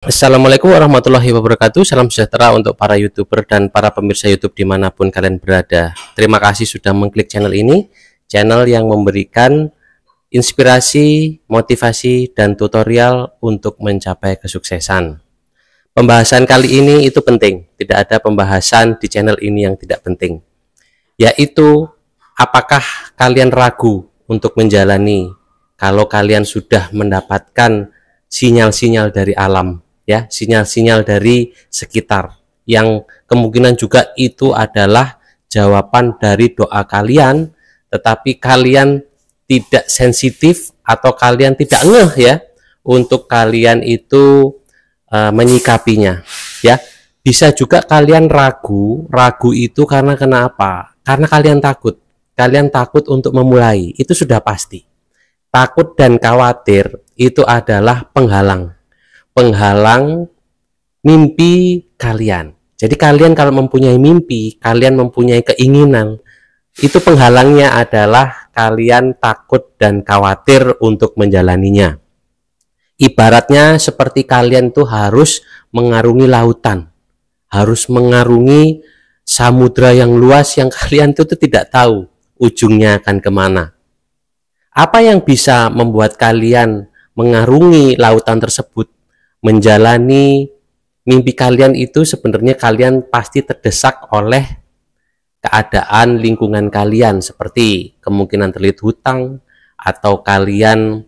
Assalamualaikum warahmatullahi wabarakatuh. Salam sejahtera untuk para YouTuber dan para pemirsa YouTube dimanapun kalian berada. Terima kasih sudah mengklik channel ini, channel yang memberikan inspirasi, motivasi, dan tutorial untuk mencapai kesuksesan. Pembahasan kali ini itu penting. Tidak ada pembahasan di channel ini yang tidak penting, yaitu apakah kalian ragu untuk menjalani kalau kalian sudah mendapatkan sinyal-sinyal dari alam, ya, sinyal-sinyal dari sekitar, yang kemungkinan juga itu adalah jawaban dari doa kalian, tetapi kalian tidak sensitif atau kalian tidak ngeh, ya, untuk kalian itu menyikapinya, ya. Bisa juga kalian ragu itu karena kenapa? Karena kalian takut untuk memulai, itu sudah pasti. Takut dan khawatir itu adalah penghalang mimpi kalian. Jadi kalian kalau mempunyai mimpi, kalian mempunyai keinginan, itu penghalangnya adalah kalian takut dan khawatir untuk menjalaninya. Ibaratnya seperti kalian tuh harus mengarungi lautan, harus mengarungi samudra yang luas yang kalian tuh tidak tahu ujungnya akan kemana. Apa yang bisa membuat kalian mengarungi lautan tersebut, menjalani mimpi kalian itu? Sebenarnya kalian pasti terdesak oleh keadaan lingkungan kalian, seperti kemungkinan terlilit hutang, atau kalian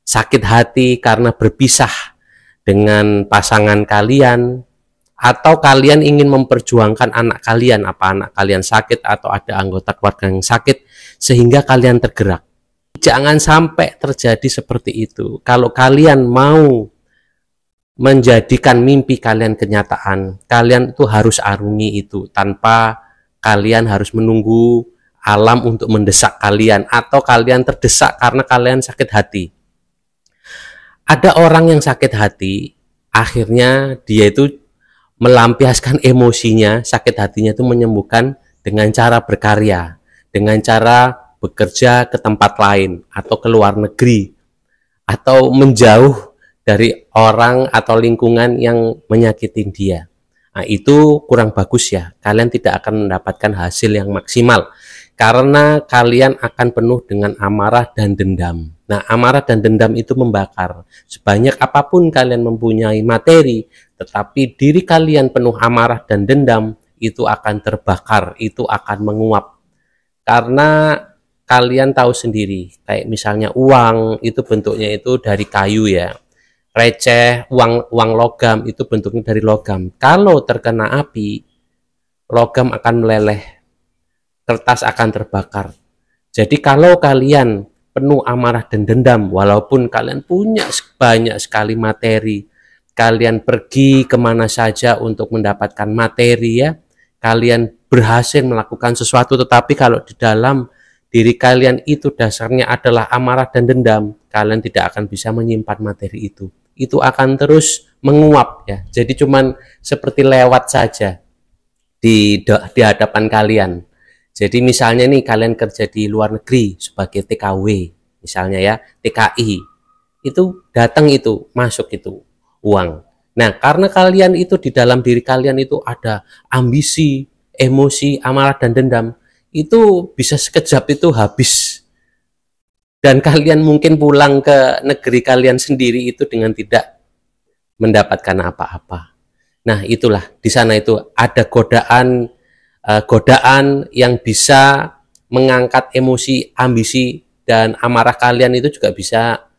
sakit hati karena berpisah dengan pasangan kalian, atau kalian ingin memperjuangkan anak kalian, apa anak kalian sakit atau ada anggota keluarga yang sakit sehingga kalian tergerak. Jangan sampai terjadi seperti itu. Kalau kalian mau menjadikan mimpi kalian kenyataan, kalian itu harus arungi itu tanpa kalian harus menunggu alam untuk mendesak kalian, atau kalian terdesak karena kalian sakit hati. Ada orang yang sakit hati, akhirnya dia itu melampiaskan emosinya, sakit hatinya itu menyembuhkan dengan cara berkarya, dengan cara bekerja ke tempat lain, atau ke luar negeri, atau menjauh dari orang atau lingkungan yang menyakitin dia. Nah, itu kurang bagus, ya. Kalian tidak akan mendapatkan hasil yang maksimal, karena kalian akan penuh dengan amarah dan dendam. Nah, amarah dan dendam itu membakar. Sebanyak apapun kalian mempunyai materi, tetapi diri kalian penuh amarah dan dendam, itu akan terbakar, itu akan menguap. Karena kalian tahu sendiri, kayak misalnya uang, itu bentuknya itu dari kayu, ya. Receh, uang logam, itu bentuknya dari logam. Kalau terkena api, logam akan meleleh, kertas akan terbakar. Jadi kalau kalian penuh amarah dan dendam, walaupun kalian punya banyak sekali materi, kalian pergi kemana saja untuk mendapatkan materi, ya, kalian berhasil melakukan sesuatu, tetapi kalau di dalam diri kalian itu dasarnya adalah amarah dan dendam, kalian tidak akan bisa menyimpan materi itu. Itu akan terus menguap, ya. Jadi cuman seperti lewat saja di hadapan kalian. Jadi misalnya nih, kalian kerja di luar negeri sebagai TKW, misalnya, ya, TKI, itu datang, itu masuk itu uang. Nah, karena kalian itu di dalam diri kalian itu ada ambisi, emosi, amarah dan dendam, itu bisa sekejap itu habis. Dan kalian mungkin pulang ke negeri kalian sendiri itu dengan tidak mendapatkan apa-apa. Nah, itulah di sana itu ada godaan yang bisa mengangkat emosi, ambisi, dan amarah kalian, itu juga bisa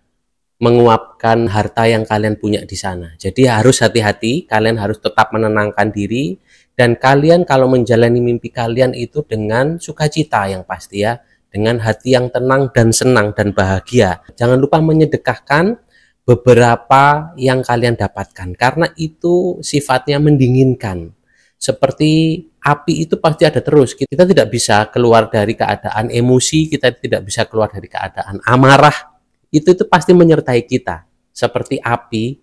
menguapkan harta yang kalian punya di sana. Jadi harus hati-hati, kalian harus tetap menenangkan diri, dan kalian kalau menjalani mimpi kalian itu dengan sukacita yang pasti, ya, dengan hati yang tenang dan senang dan bahagia. Jangan lupa menyedekahkan beberapa yang kalian dapatkan, karena itu sifatnya mendinginkan. Seperti api itu pasti ada terus. Kita tidak bisa keluar dari keadaan emosi, kita tidak bisa keluar dari keadaan amarah. Itu pasti menyertai kita. Seperti api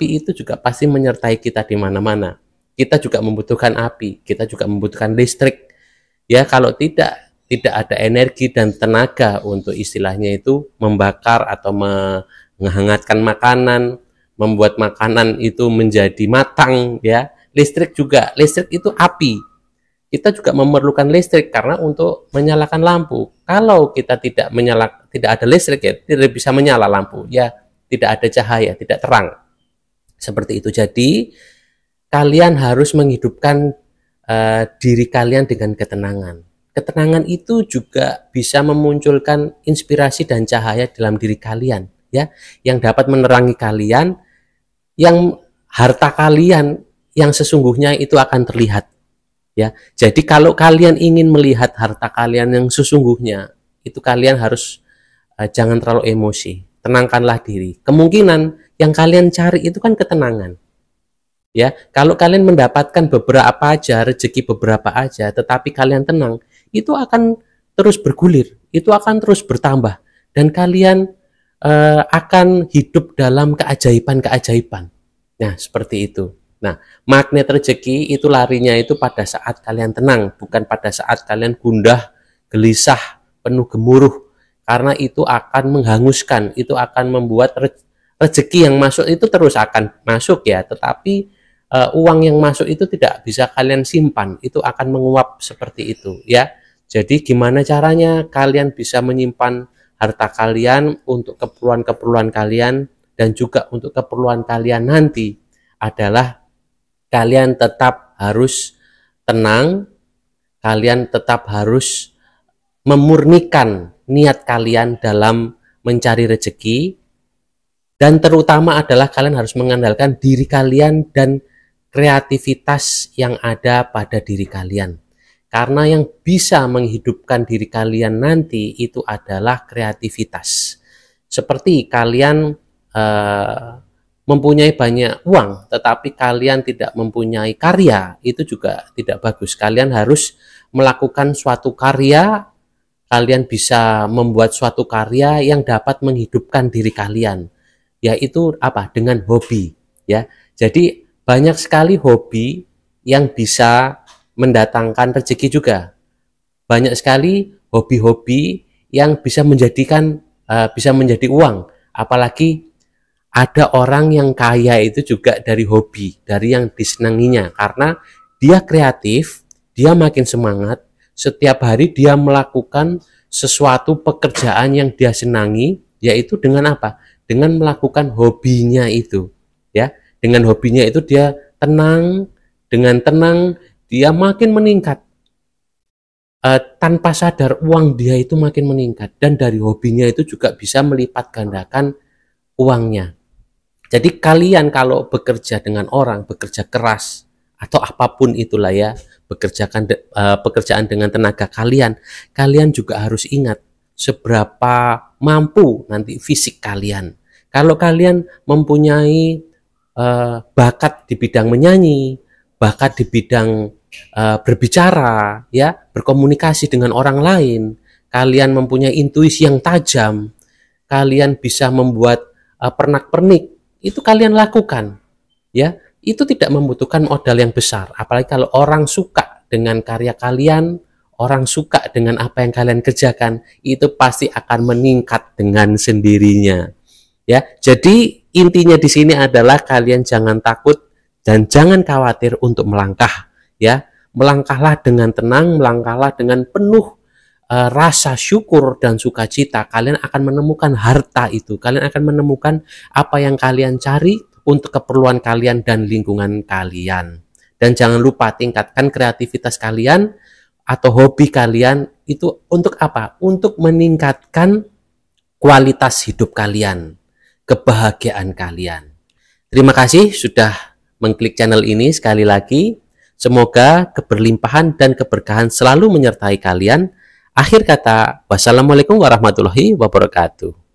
itu juga pasti menyertai kita di mana-mana. Kita juga membutuhkan api, kita juga membutuhkan listrik. Ya, kalau tidak ada energi dan tenaga untuk istilahnya itu membakar atau menghangatkan makanan, membuat makanan itu menjadi matang, ya. Listrik juga, listrik itu api. Kita juga memerlukan listrik karena untuk menyalakan lampu. Kalau kita tidak ada listrik, ya tidak bisa menyala lampu, ya tidak ada cahaya, tidak terang. Seperti itu. Jadi kalian harus menghidupkan diri kalian dengan ketenangan. Ketenangan itu juga bisa memunculkan inspirasi dan cahaya dalam diri kalian, ya, yang dapat menerangi kalian, yang harta kalian yang sesungguhnya itu akan terlihat. Ya, jadi kalau kalian ingin melihat harta kalian yang sesungguhnya, itu kalian harus jangan terlalu emosi, tenangkanlah diri. Kemungkinan yang kalian cari itu kan ketenangan. Ya, kalau kalian mendapatkan beberapa aja, rezeki beberapa aja, tetapi kalian tenang, itu akan terus bergulir, itu akan terus bertambah, dan kalian akan hidup dalam keajaiban-keajaiban. Nah, seperti itu. Nah, magnet rezeki itu larinya itu pada saat kalian tenang, bukan pada saat kalian gundah, gelisah, penuh gemuruh. Karena itu akan menghanguskan, itu akan membuat rezeki yang masuk itu terus akan masuk, ya, tetapi uang yang masuk itu tidak bisa kalian simpan, itu akan menguap seperti itu, ya. Jadi gimana caranya kalian bisa menyimpan harta kalian untuk keperluan-keperluan kalian dan juga untuk keperluan kalian nanti adalah kalian tetap harus tenang, kalian tetap harus memurnikan niat kalian dalam mencari rezeki, dan terutama adalah kalian harus mengandalkan diri kalian dan kreativitas yang ada pada diri kalian. Karena yang bisa menghidupkan diri kalian nanti itu adalah kreativitas. Seperti kalian mempunyai banyak uang, tetapi kalian tidak mempunyai karya, itu juga tidak bagus. Kalian harus melakukan suatu karya, kalian bisa membuat suatu karya yang dapat menghidupkan diri kalian, yaitu apa? Dengan hobi, ya. Jadi banyak sekali hobi yang bisa mendatangkan rezeki juga. Banyak sekali hobi-hobi yang bisa bisa menjadi uang, apalagi ada orang yang kaya itu juga dari hobi, dari yang disenanginya, karena dia kreatif, dia makin semangat, setiap hari dia melakukan sesuatu pekerjaan yang dia senangi, yaitu dengan apa? Dengan melakukan hobinya itu, ya. Dengan hobinya itu dia tenang, dengan tenang dia makin meningkat. Tanpa sadar uang dia itu makin meningkat, dan dari hobinya itu juga bisa melipat gandakan uangnya. Jadi kalian kalau bekerja dengan orang, bekerja keras atau apapun itulah, ya, pekerjaan dengan tenaga kalian juga harus ingat seberapa mampu nanti fisik kalian. Kalau kalian mempunyai bakat di bidang menyanyi, bakat di bidang berbicara, ya, berkomunikasi dengan orang lain, kalian mempunyai intuisi yang tajam, kalian bisa membuat pernak-pernik, itu kalian lakukan, ya. Itu tidak membutuhkan modal yang besar, apalagi kalau orang suka dengan karya kalian, orang suka dengan apa yang kalian kerjakan, itu pasti akan meningkat dengan sendirinya, ya. Jadi intinya di sini adalah kalian jangan takut dan jangan khawatir untuk melangkah, ya. Melangkahlah dengan tenang, melangkahlah dengan penuh rasa syukur dan sukacita. Kalian akan menemukan harta itu, kalian akan menemukan apa yang kalian cari untuk keperluan kalian dan lingkungan kalian. Dan jangan lupa tingkatkan kreativitas kalian atau hobi kalian itu untuk apa? Untuk meningkatkan kualitas hidup kalian, kebahagiaan kalian. Terima kasih sudah mengklik channel ini. Sekali lagi, semoga keberlimpahan dan keberkahan selalu menyertai kalian. Akhir kata, wassalamualaikum warahmatullahi wabarakatuh.